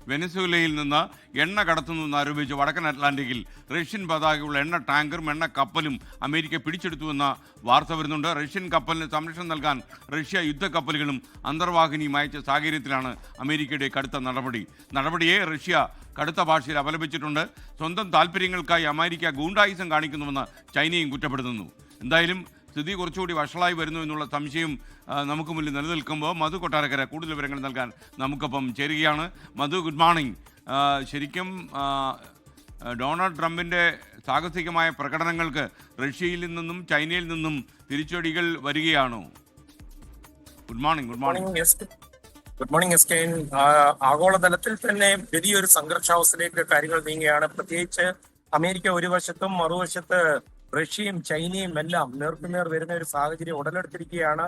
വെനസ്വേലയിൽ നിന്ന് എണ്ണ കടത്തുന്നുവെന്ന് ആരോപിച്ച് വടക്കൻ അറ്റ്ലാന്റിക്കിൽ റഷ്യൻ പതാകയുള്ള എണ്ണ ടാങ്കറും എണ്ണ കപ്പലും അമേരിക്ക പിടിച്ചെടുത്തുവെന്ന വാർത്ത വരുന്നുണ്ട്. റഷ്യൻ കപ്പലിന് സംരക്ഷണം നൽകാൻ റഷ്യ യുദ്ധക്കപ്പലുകളും അന്തർവാഹിനിയും അയച്ച സാഹചര്യത്തിലാണ് അമേരിക്കയുടെ കടുത്ത നടപടിയെ റഷ്യ കടുത്ത ഭാഷയിൽ അപലപിച്ചിട്ടുണ്ട്. സ്വന്തം താല്പര്യങ്ങൾക്കായി അമേരിക്ക ഗൂണ്ടായിസം കാണിക്കുന്നുവെന്ന് ചൈനയും കുറ്റപ്പെടുത്തുന്നു. എന്തായാലും സ്ഥിതി കുറച്ചുകൂടി വഷളായി വരുന്നു എന്നുള്ള സംശയം നമുക്ക് മുന്നിൽ നിലനിൽക്കുമ്പോൾ മധു കൊട്ടാരക്കര കൂടുതൽ വിവരങ്ങൾ നൽകാൻ നമുക്കൊപ്പം ചേരുകയാണ്. Madhu, good morning. ശരിക്കും ഡൊണാൾഡ് ട്രംപിൻ്റെ സാഹസികമായ പ്രകടനങ്ങൾക്ക് റഷ്യയിൽ നിന്നും ചൈനയിൽ നിന്നും തിരിച്ചടികൾ വരികയാണോ? Good morning. Good morning S K. ആഗോളതലത്തിൽ തന്നെ വലിയൊരു സംഘർഷാവസ്ഥയിലേക്ക് കാര്യങ്ങൾ നീങ്ങുകയാണ്. പ്രത്യേകിച്ച് അമേരിക്ക ഒരു വശത്തും മറുവശത്ത് റഷ്യയും ചൈനയും എല്ലാം നേർക്കുനേർ വരുന്ന ഒരു സാഹചര്യം ഉടലെടുത്തിരിക്കുകയാണ്.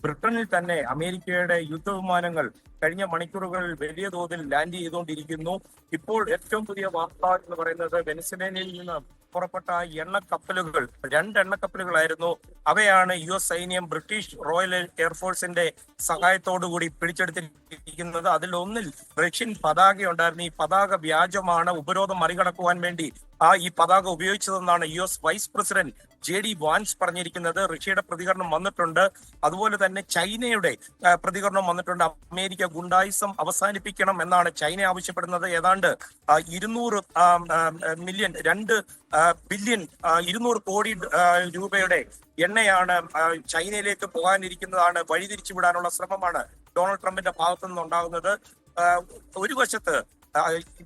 ബ്രിട്ടനിൽ തന്നെ അമേരിക്കയുടെ യുദ്ധവിമാനങ്ങൾ കഴിഞ്ഞ മണിക്കൂറുകളിൽ വലിയ തോതിൽ ലാൻഡ് ചെയ്തുകൊണ്ടിരിക്കുന്നു. ഇപ്പോൾ ഏറ്റവും പുതിയ വാർത്ത എന്ന് പറയുന്നത് വെനസ്വേലയിൽ നിന്ന് പുറപ്പെട്ട എണ്ണക്കപ്പലുകൾ, 2 എണ്ണക്കപ്പലുകളായിരുന്നു. അവയാണ് US സൈന്യം ബ്രിട്ടീഷ് റോയൽ എയർഫോഴ്സിന്റെ സഹായത്തോടുകൂടി പിടിച്ചെടുത്തിരിക്കുന്നത്. അതിൽ ഒന്നിൽ റഷ്യൻ പതാക ഉണ്ടായിരുന്നു. ഈ പതാക വ്യാജമാണ്. ഉപരോധം മറികടക്കുവാൻ വേണ്ടി ഈ പതാക ഉപയോഗിച്ചതെന്നാണ് US vice president JD Vance പറഞ്ഞിരിക്കുന്നത്. റഷ്യയുടെ പ്രതികരണം വന്നിട്ടുണ്ട്. അതുപോലെ തന്നെ ചൈനയുടെ പ്രതികരണം വന്നിട്ടുണ്ട്. അമേരിക്ക ഗുണ്ടായിസം അവസാനിപ്പിക്കണം എന്നാണ് ചൈന ആവശ്യപ്പെടുന്നത്. ഏതാണ്ട് 200 മില്യൺ 2 ബില്യൺ 200 കോടി രൂപയുടെ എണ്ണയാണ് ചൈനയിലേക്ക് പോകാനിരിക്കുന്നതാണ്. വഴിതിരിച്ചുവിടാനുള്ള ശ്രമമാണ് ഡൊണാൾഡ് ട്രംപിന്റെ ഭാഗത്തു നിന്നുണ്ടാകുന്നത്. ഒരു വശത്ത്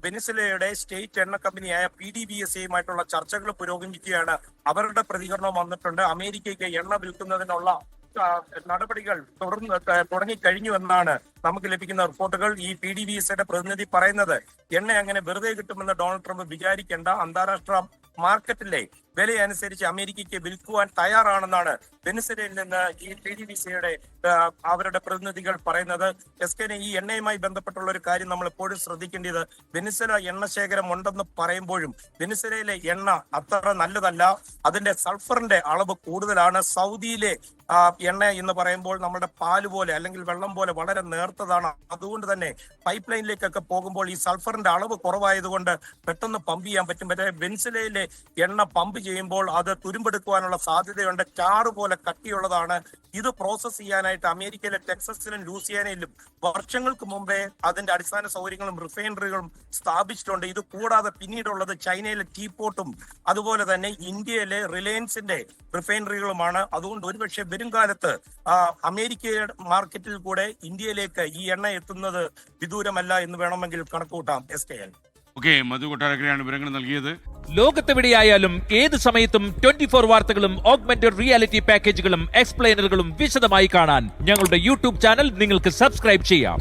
വെനസ്വേലയുടെ സ്റ്റേറ്റ് എണ്ണ കമ്പനിയായ PDVSAയുമായിട്ടുള്ള ചർച്ചകൾ പുരോഗമിക്കുകയാണ്. അവരുടെ പ്രതികരണം വന്നിട്ടുണ്ട്. അമേരിക്കയ്ക്ക് എണ്ണ വിൽക്കുന്നതിനുള്ള നടപടികൾ തുടങ്ങിക്കഴിഞ്ഞു എന്നാണ് നമുക്ക് ലഭിക്കുന്ന റിപ്പോർട്ടുകൾ. ഈ PDVSAയുടെ പ്രതിനിധി പറയുന്നത് എണ്ണ അങ്ങനെ വെറുതെ കിട്ടുമെന്ന് ഡൊണാൾഡ് ട്രംപ് വിചാരിക്കേണ്ട, അന്താരാഷ്ട്ര മാർക്കറ്റിലെ വിലയനുസരിച്ച് അമേരിക്കയ്ക്ക് വിൽക്കുവാൻ തയ്യാറാണെന്നാണ് വെനസ്വേലയിൽ നിന്ന് ഈ PDVSAയുടെ അവരുടെ പ്രതിനിധികൾ പറയുന്നത്. എസ്കെനെ, ഈ എണ്ണയുമായി ബന്ധപ്പെട്ടുള്ള ഒരു കാര്യം നമ്മൾ എപ്പോഴും ശ്രദ്ധിക്കേണ്ടത്, വെനസ്വേല എണ്ണ ശേഖരം ഉണ്ടെന്ന് പറയുമ്പോഴും വെനസ്വേലയിലെ എണ്ണ അത്ര നല്ലതല്ല. അതിന്റെ സൾഫറിന്റെ അളവ് കൂടുതലാണ്. സൗദിയിലെ എണ്ണ എന്ന് പറയുമ്പോൾ നമ്മുടെ പാല് പോലെ അല്ലെങ്കിൽ വെള്ളം പോലെ വളരെ നേർത്തതാണ്. അതുകൊണ്ട് തന്നെ പൈപ്പ് ലൈനിലേക്കൊക്കെ പോകുമ്പോൾ ഈ സൾഫറിന്റെ അളവ് കുറവായതുകൊണ്ട് പെട്ടെന്ന് പമ്പ് ചെയ്യാൻ പറ്റും. പക്ഷേ വെനസ്വേലയിലെ എണ്ണ പമ്പ് ചെയ്യുമ്പോൾ അത് തുരുമ്പെടുക്കുവാനുള്ള സാധ്യതയുണ്ട്. ചാറ് പോലെ കട്ടിയുള്ളതാണ്. ഇത് പ്രോസസ് ചെയ്യാനായിട്ട് അമേരിക്കയിലെ ടെക്സസിലും ലൂസിയാനയിലും വർഷങ്ങൾക്ക് മുമ്പേ അതിന്റെ അടിസ്ഥാന സൗകര്യങ്ങളും റിഫൈനറികളും സ്ഥാപിച്ചിട്ടുണ്ട്. ഇത് കൂടാതെ പിന്നീടുള്ളത് ചൈനയിലെ ടീപോർട്ടും അതുപോലെ തന്നെ ഇന്ത്യയിലെ റിലയൻസിന്റെ റിഫൈനറികളുമാണ്. അതുകൊണ്ട് ഒരുപക്ഷെ വരും കാലത്ത് അമേരിക്കയുടെ മാർക്കറ്റിൽ കൂടെ ഇന്ത്യയിലേക്ക് ഈ എണ്ണ എത്തുന്നത് വിദൂരമല്ല എന്ന് വേണമെങ്കിൽ കണക്കുകൂട്ടാം. SKN. മധു കൊട്ടാരക്കരയാണ് വിവരങ്ങൾ നൽകിയത്. ലോകത്തെവിടെയായാലും ഏത് സമയത്തും 24 വാർത്തകളും ഓഗ്മെന്റഡ് റിയാലിറ്റി പാക്കേജുകളും എക്സ്പ്ലെയിനറുകളും വിശദമായി കാണാൻ ഞങ്ങളുടെ YouTube ചാനൽ നിങ്ങൾക്ക് സബ്സ്ക്രൈബ് ചെയ്യാം.